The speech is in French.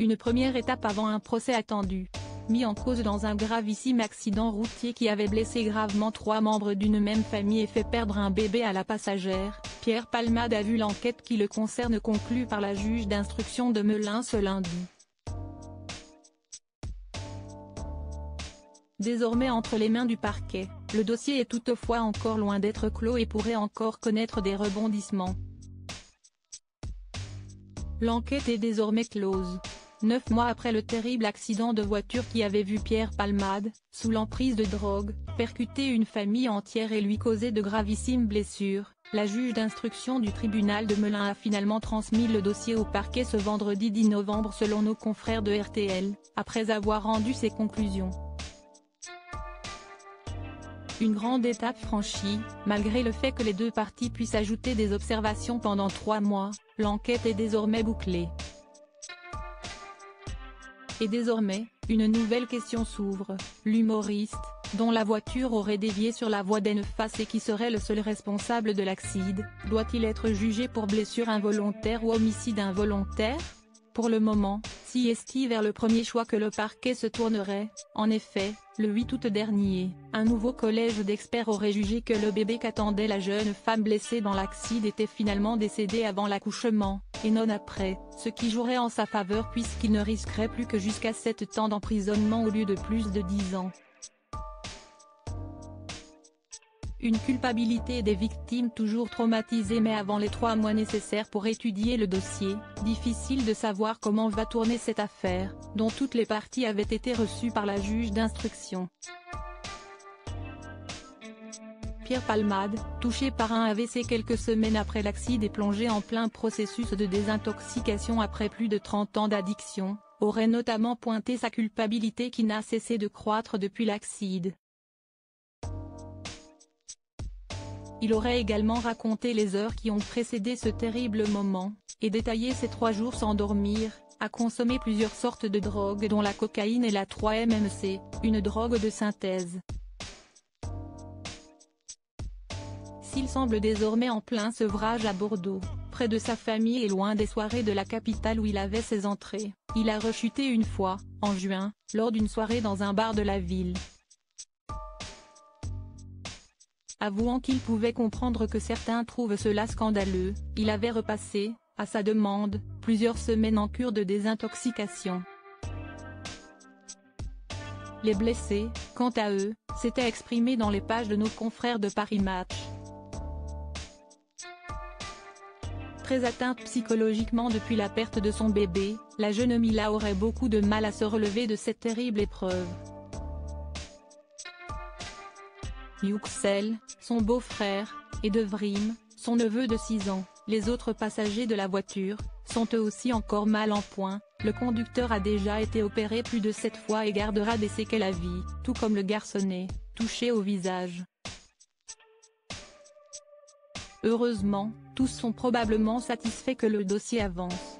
une première étape avant un procès attendu. Mis en cause dans un gravissime accident routier qui avait blessé gravement 3 membres d'une même famille et fait perdre un bébé à la passagère, Pierre Palmade a vu l'enquête qui le concerne conclue par la juge d'instruction de Melun ce lundi. Désormais entre les mains du parquet, le dossier est toutefois encore loin d'être clos et pourrait encore connaître des rebondissements. L'enquête est désormais close. 9 mois après le terrible accident de voiture qui avait vu Pierre Palmade, sous l'emprise de drogue, percuter une famille entière et lui causer de gravissimes blessures, la juge d'instruction du tribunal de Melun a finalement transmis le dossier au parquet ce vendredi 10 novembre selon nos confrères de RTL, après avoir rendu ses conclusions. Une grande étape franchie, malgré le fait que les deux parties puissent ajouter des observations pendant 3 mois, l'enquête est désormais bouclée. Et désormais, une nouvelle question s'ouvre, l'humoriste, dont la voiture aurait dévié sur la voie d'en-face et qui serait le seul responsable de l'accident, doit-il être jugé pour blessure involontaire ou homicide involontaire? Pour le moment, c'est vers le premier choix que le parquet se tournerait. En effet, le 8 août dernier, un nouveau collège d'experts aurait jugé que le bébé qu'attendait la jeune femme blessée dans l'accident était finalement décédé avant l'accouchement, et non après, ce qui jouerait en sa faveur puisqu'il ne risquerait plus que jusqu'à 7 ans d'emprisonnement au lieu de plus de 10 ans. Une culpabilité des victimes toujours traumatisées mais avant les 3 mois nécessaires pour étudier le dossier, difficile de savoir comment va tourner cette affaire, dont toutes les parties avaient été reçues par la juge d'instruction. Pierre Palmade, touché par un AVC quelques semaines après l'accident et plongé en plein processus de désintoxication après plus de 30 ans d'addiction, aurait notamment pointé sa culpabilité qui n'a cessé de croître depuis l'accident. Il aurait également raconté les heures qui ont précédé ce terrible moment, et détaillé ses 3 jours sans dormir, à consommer plusieurs sortes de drogues dont la cocaïne et la 3-MMC, une drogue de synthèse. S'il semble désormais en plein sevrage à Bordeaux, près de sa famille et loin des soirées de la capitale où il avait ses entrées, il a rechuté une fois, en juin, lors d'une soirée dans un bar de la ville. Avouant qu'il pouvait comprendre que certains trouvent cela scandaleux, il avait repassé, à sa demande, plusieurs semaines en cure de désintoxication. Les blessés, quant à eux, s'étaient exprimés dans les pages de nos confrères de Paris Match. Très atteinte psychologiquement depuis la perte de son bébé, la jeune Mila aurait beaucoup de mal à se relever de cette terrible épreuve. Yüksel, son beau-frère, et Devrim, son neveu de 6 ans, les autres passagers de la voiture, sont eux aussi encore mal en point. Le conducteur a déjà été opéré plus de 7 fois et gardera des séquelles à vie, tout comme le garçonnet, touché au visage. Heureusement, tous sont probablement satisfaits que le dossier avance.